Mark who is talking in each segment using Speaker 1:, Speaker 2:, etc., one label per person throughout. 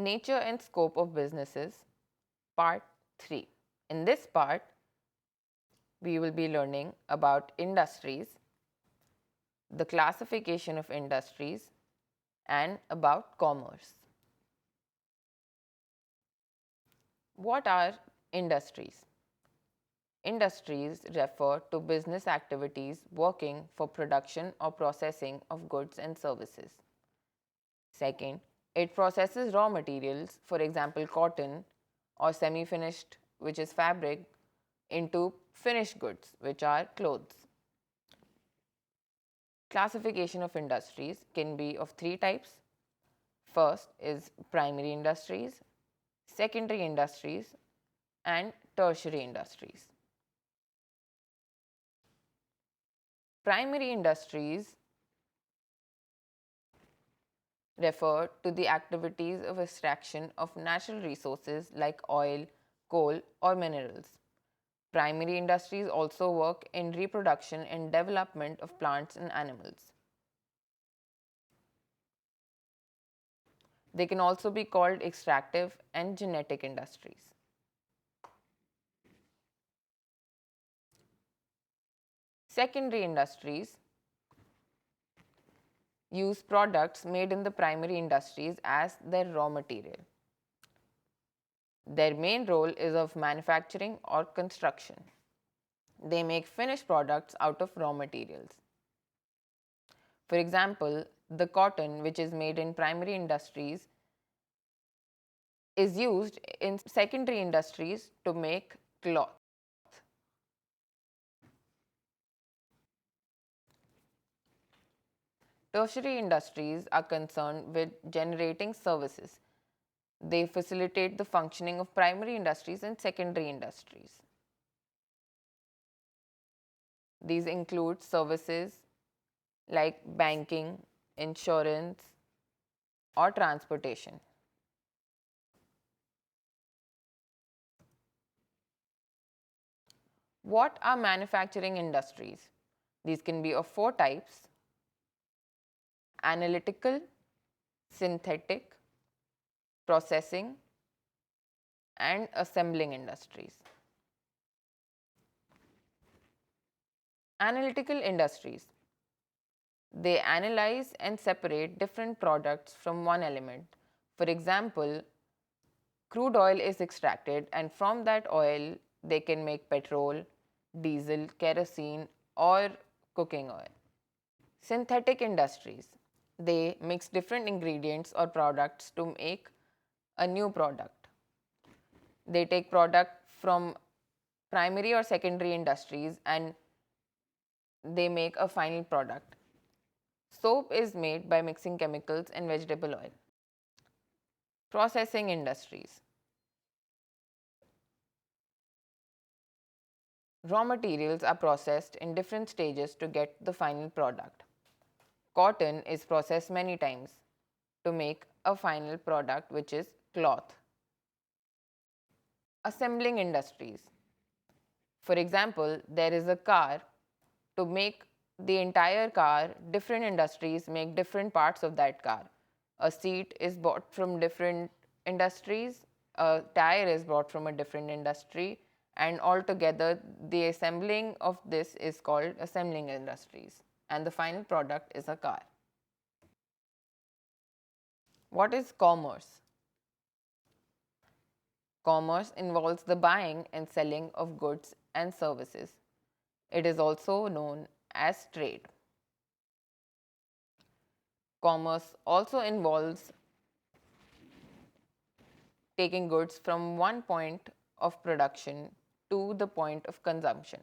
Speaker 1: Nature and scope of businesses, part 3. In this part, we will be learning about industries, the classification of industries, and about commerce. What are industries? Industries refer to business activities working for production or processing of goods and services. Second, it processes raw materials, for example cotton, or semi-finished, which is fabric, into finished goods, which are clothes. Classification of industries can be of 3 types. First is primary industries, secondary industries, and tertiary industries. Primary industries refer to the activities of extraction of natural resources like oil, coal, or minerals. Primary industries also work in reproduction and development of plants and animals. They can also be called extractive and genetic industries. Secondary industries use products made in the primary industries as their raw material. Their main role is of manufacturing or construction. They make finished products out of raw materials. For example, the cotton, which is made in primary industries, is used in secondary industries to make cloth. Tertiary industries are concerned with generating services. They facilitate the functioning of primary industries and secondary industries. These include services like banking, insurance, or transportation. What are manufacturing industries? These can be of 4 types: analytical, synthetic, processing, and assembling industries. Analytical industries. They analyze and separate different products from one element. For example, crude oil is extracted, and from that oil they can make petrol, diesel, kerosene, or cooking oil. Synthetic industries. They mix different ingredients or products to make a new product. They take product from primary or secondary industries and they make a final product. Soap is made by mixing chemicals and vegetable oil. Processing industries. Raw materials are processed in different stages to get the final product. Cotton is processed many times to make a final product, which is cloth. Assembling industries. For example, there is a car. To make the entire car, different industries make different parts of that car. A seat is bought from different industries, a tire is bought from a different industry, and altogether the assembling of this is called assembling industries, and the final product is a car. What is commerce? Commerce involves the buying and selling of goods and services. It is also known as trade. Commerce also involves taking goods from one point of production to the point of consumption,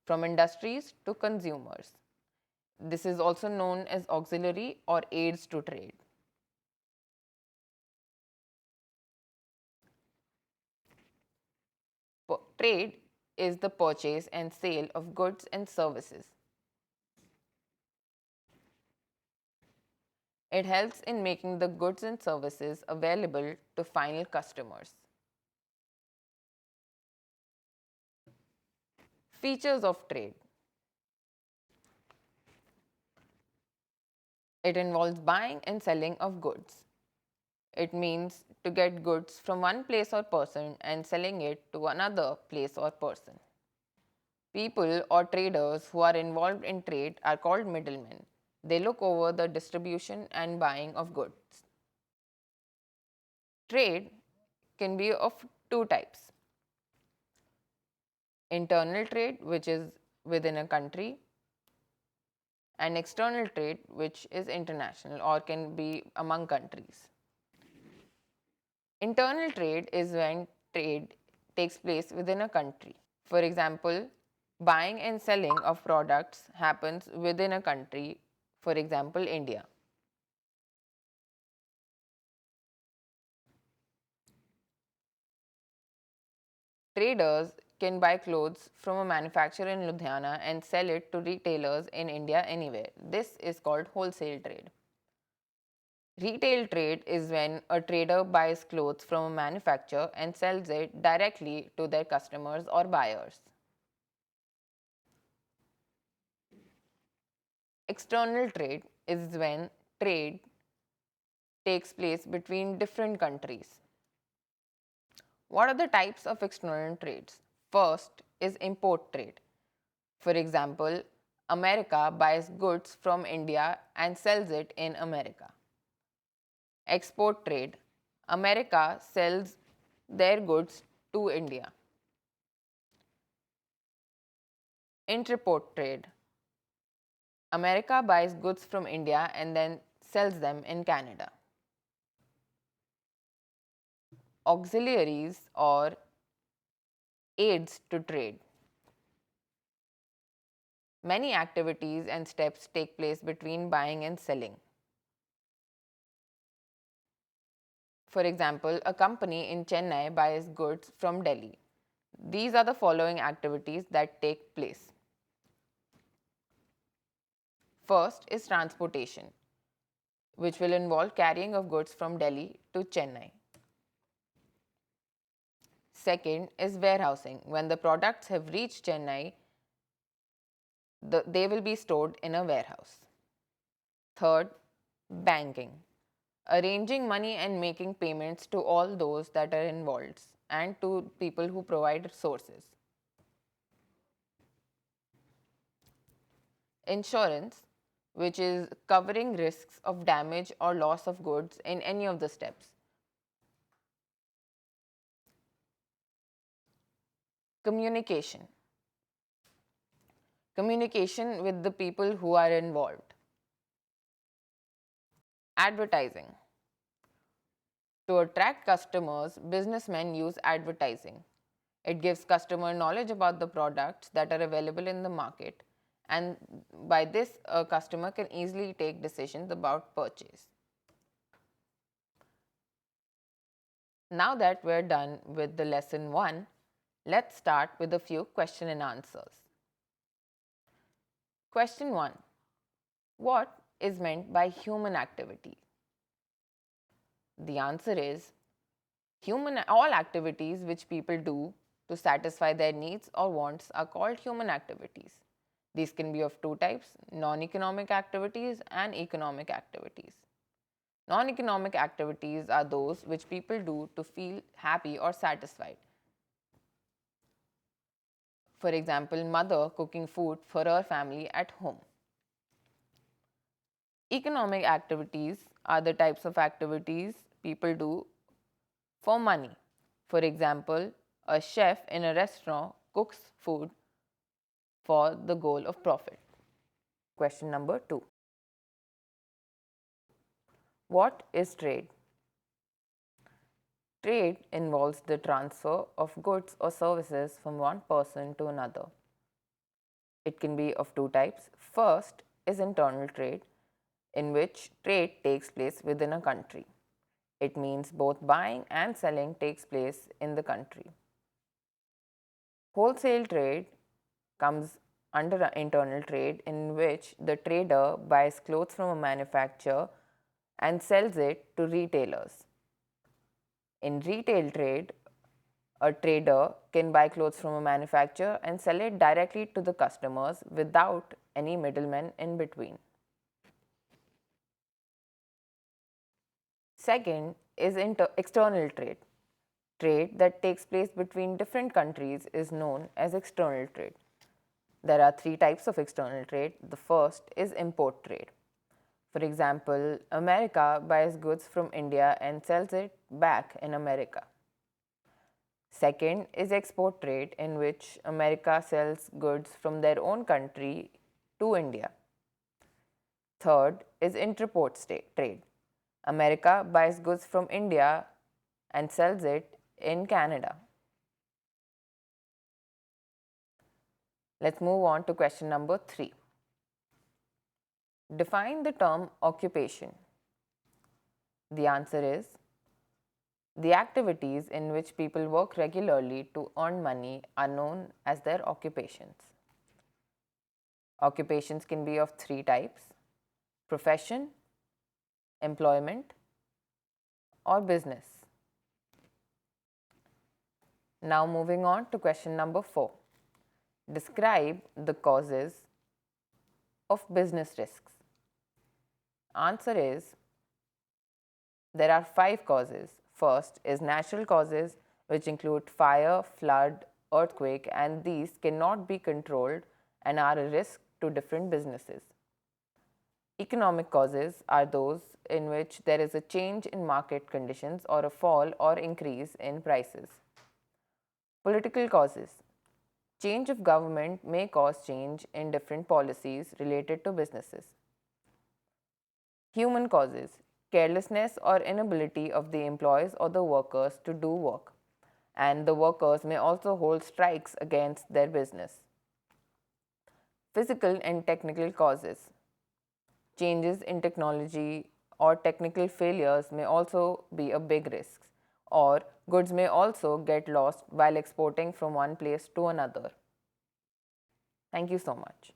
Speaker 1: from industries to consumers. This is also known as auxiliary or aids to trade. Trade is the purchase and sale of goods and services. It helps in making the goods and services available to final customers. Features of trade. It involves buying and selling of goods. It means to get goods from one place or person and selling it to another place or person. People or traders who are involved in trade are called middlemen. They look over the distribution and buying of goods. Trade can be of two types: internal trade, which is within a country, and external trade, which is international or can be among countries. Internal trade is when trade takes place within a country. For example, buying and selling of products happens within a country, for example, India. Traders can buy clothes from a manufacturer in Ludhiana and sell it to retailers in India anywhere. This is called wholesale trade. Retail trade is when a trader buys clothes from a manufacturer and sells it directly to their customers or buyers. External trade is when trade takes place between different countries. What are the types of external trades? First is import trade. For example, America buys goods from India and sells it in America. Export trade. America sells their goods to India. Interport trade. America buys goods from India and then sells them in Canada. Auxiliaries or aids to trade. Many activities and steps take place between buying and selling. For example, a company in Chennai buys goods from Delhi. These are the following activities that take place. First is transportation, which will involve carrying of goods from Delhi to Chennai. Second is warehousing. When the products have reached Chennai, they will be stored in a warehouse. Third, banking. Arranging money and making payments to all those that are involved and to people who provide sources. Insurance, which is covering risks of damage or loss of goods in any of the steps. Communication. Communication with the people who are involved. Advertising. To attract customers, businessmen use advertising. It gives customer knowledge about the products that are available in the market, and by this a customer can easily take decisions about purchase. Now that we're done with the lesson 1, let's start with a few question and answers. Question 1. What is meant by human activity? The answer is all activities which people do to satisfy their needs or wants are called human activities. These can be of two types: non-economic activities and economic activities. Non-economic activities are those which people do to feel happy or satisfied. For example, mother cooking food for her family at home. Economic activities are the types of activities people do for money. For example, a chef in a restaurant cooks food for the goal of profit. Question number 2. What is trade? Trade involves the transfer of goods or services from one person to another. It can be of two types. First is internal trade, in which trade takes place within a country. It means both buying and selling takes place in the country. Wholesale trade comes under internal trade, in which the trader buys clothes from a manufacturer and sells it to retailers. In retail trade, a trader can buy clothes from a manufacturer and sell it directly to the customers without any middlemen in between. Second is external trade. Trade that takes place between different countries is known as external trade. There are three types of external trade. The first is import trade. For example, America buys goods from India and sells it back in America. Second is export trade, in which America sells goods from their own country to India. Third is interport trade. America buys goods from India and sells it in Canada. Let's move on to question number 3. Define the term occupation. The answer is the activities in which people work regularly to earn money are known as their occupations. Occupations can be of three types: profession, employment, or business. Now moving on to question number 4. Describe the causes of business risks. Answer is there are 5 causes. First is natural causes, which include fire, flood, earthquake, and these cannot be controlled and are a risk to different businesses. Economic causes are those in which there is a change in market conditions or a fall or increase in prices. Political causes. Change of government may cause change in different policies related to businesses. Human causes. Carelessness or inability of the employees or the workers to do work, and the workers may also hold strikes against their business. Physical and technical causes. Changes in technology or technical failures may also be a big risk, or goods may also get lost while exporting from one place to another. Thank you so much.